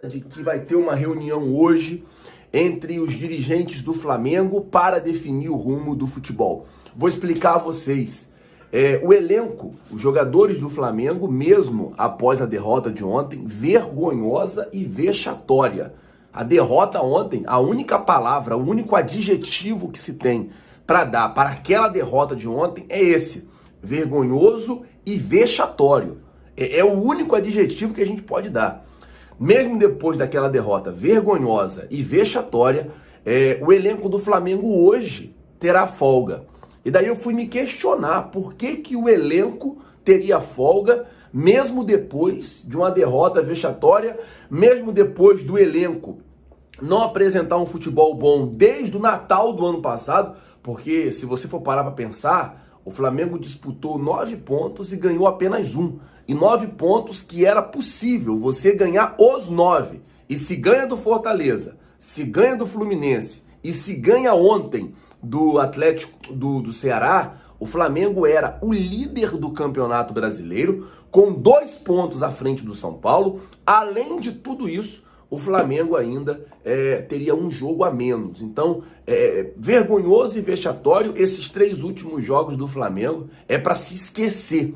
de que vai ter uma reunião hoje entre os dirigentes do Flamengo para definir o rumo do futebol. Vou explicar a vocês. O elenco, os jogadores do Flamengo, mesmo após a derrota de ontem, vergonhosa e vexatória. A derrota ontem, a única palavra, o único adjetivo que se tem para dar para aquela derrota de ontem é esse: vergonhoso e vexatório. É o único adjetivo que a gente pode dar. Mesmo depois daquela derrota vergonhosa e vexatória, o elenco do Flamengo hoje terá folga. E daí eu fui me questionar por que o elenco teria folga, mesmo depois de uma derrota vexatória, mesmo depois do elenco não apresentar um futebol bom desde o Natal do ano passado, porque se você for parar para pensar, o Flamengo disputou 9 pontos e ganhou apenas 1. E 9 pontos que era possível você ganhar os 9. E se ganha do Fortaleza, se ganha do Fluminense e se ganha ontem do Atlético do Ceará, o Flamengo era o líder do Campeonato Brasileiro, com 2 pontos à frente do São Paulo. Além de tudo isso, o Flamengo ainda teria um jogo a menos. Então, vergonhoso e vexatório, esses 3 últimos jogos do Flamengo é para se esquecer.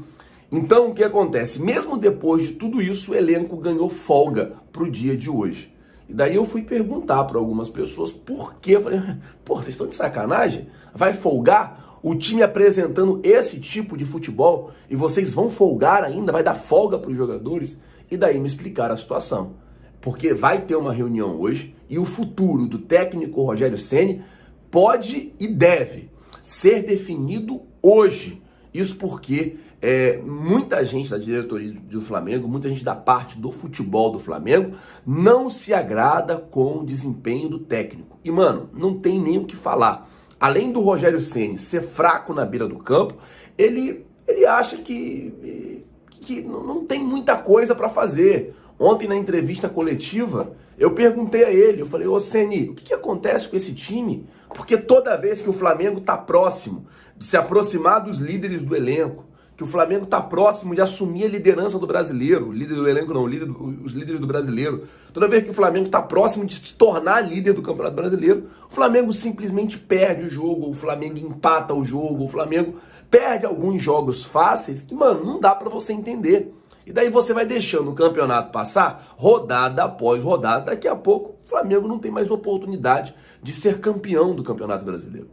Então, o que acontece? Mesmo depois de tudo isso, o elenco ganhou folga para o dia de hoje. E daí eu fui perguntar para algumas pessoas por quê. Eu falei, pô, vocês estão de sacanagem? Vai folgar? O time apresentando esse tipo de futebol e vocês vão folgar ainda? Vai dar folga para os jogadores? E daí me explicaram a situação. Porque vai ter uma reunião hoje e o futuro do técnico Rogério Ceni pode e deve ser definido hoje. Isso porque muita gente da diretoria do Flamengo, muita gente da parte do futebol do Flamengo não se agrada com o desempenho do técnico. E, mano, não tem nem o que falar. Além do Rogério Ceni ser fraco na beira do campo, ele acha que não tem muita coisa para fazer. Ontem, na entrevista coletiva, eu perguntei a ele, eu falei, ô Ceni, o que acontece com esse time? Porque toda vez que o Flamengo tá próximo de se aproximar dos líderes do elenco, que o Flamengo tá próximo de assumir a liderança do brasileiro, líder do elenco não, os líderes do brasileiro, toda vez que o Flamengo tá próximo de se tornar líder do Campeonato Brasileiro, o Flamengo simplesmente perde o jogo, o Flamengo empata o jogo, o Flamengo perde alguns jogos fáceis que, mano, não dá pra você entender. E daí você vai deixando o campeonato passar, rodada após rodada, daqui a pouco o Flamengo não tem mais oportunidade de ser campeão do Campeonato Brasileiro.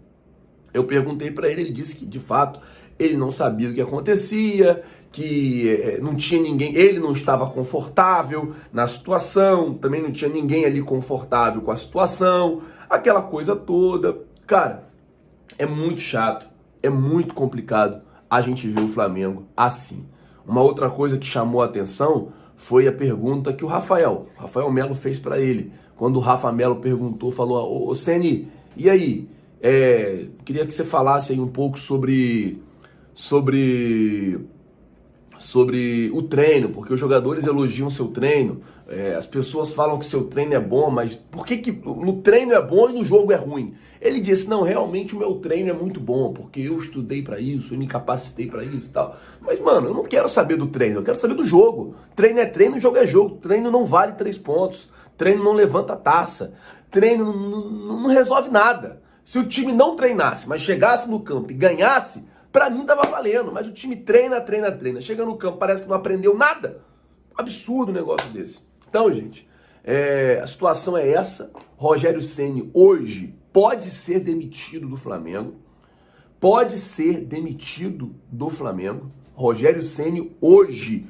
Eu perguntei para ele, ele disse que de fato ele não sabia o que acontecia, que não tinha ninguém, ele não estava confortável na situação, também não tinha ninguém ali confortável com a situação, aquela coisa toda. Cara, é muito chato, é muito complicado a gente ver o Flamengo assim. Uma outra coisa que chamou a atenção foi a pergunta que o Rafael Melo fez para ele. Quando o Rafa Melo perguntou, falou, ô Ceni, e aí? Queria que você falasse aí um pouco sobre o treino, porque os jogadores elogiam seu treino, as pessoas falam que seu treino é bom, mas por que no treino é bom e no jogo é ruim? Ele disse, não, realmente o meu treino é muito bom, porque eu estudei pra isso, eu me capacitei pra isso e tal. Mas, mano, eu não quero saber do treino, eu quero saber do jogo. Treino é treino, jogo é jogo. Treino não vale 3 pontos, treino não levanta taça, treino não resolve nada. Se o time não treinasse, mas chegasse no campo e ganhasse, pra mim tava valendo. Mas o time treina. Chega no campo, parece que não aprendeu nada. Absurdo um negócio desse. Então, gente, a situação é essa. Rogério Ceni hoje pode ser demitido do Flamengo. Rogério Ceni hoje,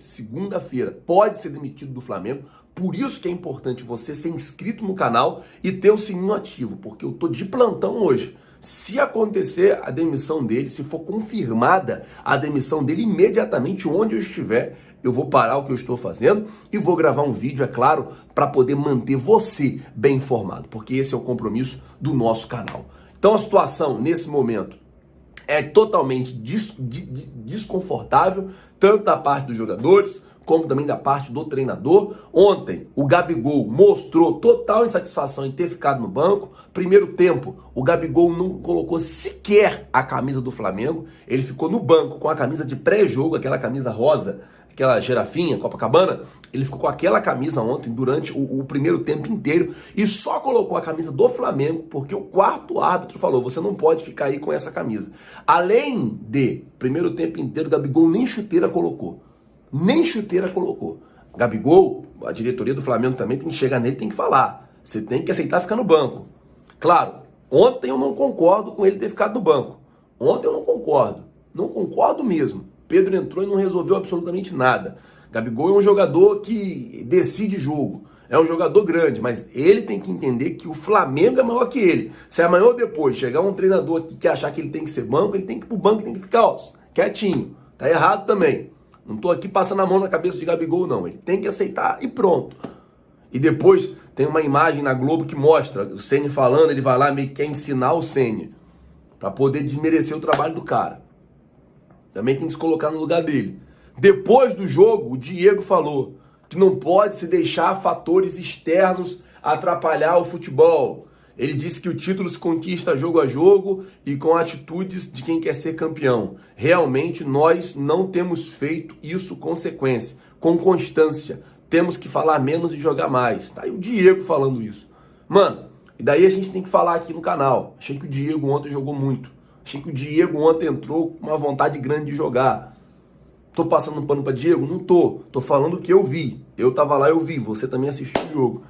segunda-feira, pode ser demitido do Flamengo. Por isso que é importante você ser inscrito no canal e ter o sininho ativo, porque eu tô de plantão hoje. Se acontecer a demissão dele, se for confirmada a demissão dele, imediatamente onde eu estiver, eu vou parar o que eu estou fazendo e vou gravar um vídeo, é claro, para poder manter você bem informado, porque esse é o compromisso do nosso canal. Então a situação, nesse momento, é totalmente desconfortável, tanto da parte dos jogadores, como também da parte do treinador. Ontem, o Gabigol mostrou total insatisfação em ter ficado no banco. Primeiro tempo, o Gabigol não colocou sequer a camisa do Flamengo. Ele ficou no banco com a camisa de pré-jogo, aquela camisa rosa, aquela girafinha, Copacabana, ele ficou com aquela camisa ontem durante o primeiro tempo inteiro e só colocou a camisa do Flamengo porque o quarto árbitro falou, você não pode ficar aí com essa camisa. Além de, primeiro tempo inteiro, Gabigol nem chuteira colocou. Nem chuteira colocou. Gabigol, a diretoria do Flamengo também tem que chegar nele e tem que falar. Você tem que aceitar ficar no banco. Claro, ontem eu não concordo com ele ter ficado no banco. Ontem eu não concordo. Não concordo mesmo. Pedro entrou e não resolveu absolutamente nada. Gabigol é um jogador que decide jogo. É um jogador grande, mas ele tem que entender que o Flamengo é maior que ele. Se amanhã ou depois chegar um treinador que achar que ele tem que ser banco, ele tem que ir pro banco e tem que ficar ó, quietinho. Tá errado também. Não tô aqui passando a mão na cabeça de Gabigol, não. Ele tem que aceitar e pronto. E depois tem uma imagem na Globo que mostra o Ceni falando, ele vai lá meio que quer ensinar o Ceni para poder desmerecer o trabalho do cara. Também tem que se colocar no lugar dele. Depois do jogo, o Diego falou que não pode se deixar fatores externos atrapalhar o futebol. Ele disse que o título se conquista jogo a jogo e com atitudes de quem quer ser campeão. Realmente nós não temos feito isso com sequência, com constância. Temos que falar menos e jogar mais. Tá aí o Diego falando isso. Mano, e daí a gente tem que falar aqui no canal. Achei que o Diego ontem jogou muito. Achei que o Diego ontem entrou com uma vontade grande de jogar. Tô passando um pano pra Diego? Não tô. Tô falando o que eu vi. Eu tava lá, eu vi. Você também assistiu o jogo.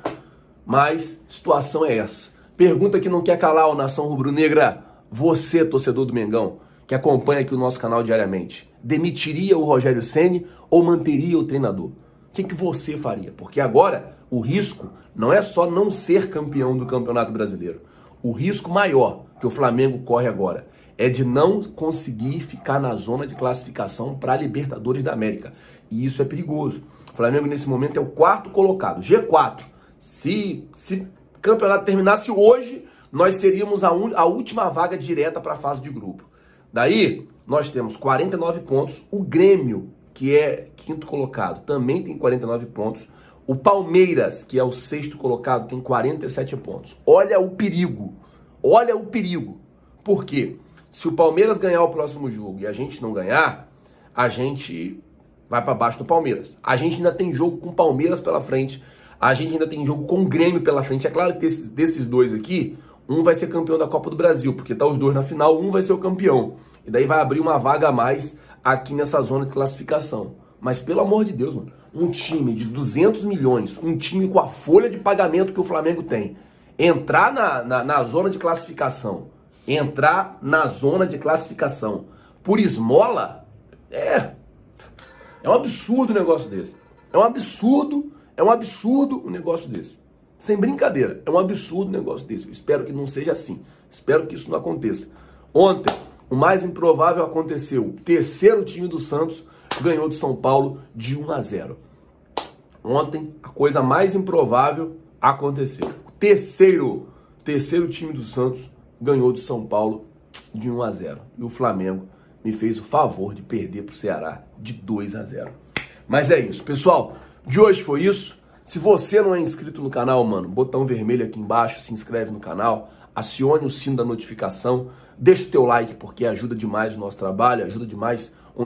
Mas, situação é essa. Pergunta que não quer calar, ô nação rubro-negra. Você, torcedor do Mengão, que acompanha aqui o nosso canal diariamente, demitiria o Rogério Ceni ou manteria o treinador? O que você faria? Porque agora o risco não é só não ser campeão do Campeonato Brasileiro. O risco maior que o Flamengo corre agora é de não conseguir ficar na zona de classificação para a Libertadores da América. E isso é perigoso. O Flamengo nesse momento é o quarto colocado, G4. Se o campeonato terminasse hoje, nós seríamos a última vaga direta para a fase de grupo. Daí, nós temos 49 pontos. O Grêmio, que é quinto colocado, também tem 49 pontos. O Palmeiras, que é o sexto colocado, tem 47 pontos. Olha o perigo. Olha o perigo. Por quê? Se o Palmeiras ganhar o próximo jogo e a gente não ganhar, a gente vai para baixo do Palmeiras. A gente ainda tem jogo com o Palmeiras pela frente. A gente ainda tem jogo com o Grêmio pela frente. É claro que desses dois aqui, um vai ser campeão da Copa do Brasil, porque tá os dois na final, um vai ser o campeão. E daí vai abrir uma vaga a mais aqui nessa zona de classificação. Mas pelo amor de Deus, mano, um time de 200 milhões, um time com a folha de pagamento que o Flamengo tem, entrar na zona de classificação, por esmola, é um absurdo um negócio desse. É um absurdo um negócio desse. Sem brincadeira, é um absurdo um negócio desse. Eu espero que não seja assim. Espero que isso não aconteça. Ontem, o mais improvável aconteceu. O terceiro time do Santos ganhou do São Paulo de 1-0. Ontem, a coisa mais improvável aconteceu. O terceiro time do Santos ganhou do São Paulo de 1-0. E o Flamengo me fez o favor de perder para o Ceará de 2-0. Mas é isso, pessoal. De hoje foi isso. Se você não é inscrito no canal, mano, botão vermelho aqui embaixo, se inscreve no canal, acione o sino da notificação, deixa o teu like porque ajuda demais o nosso trabalho, ajuda demais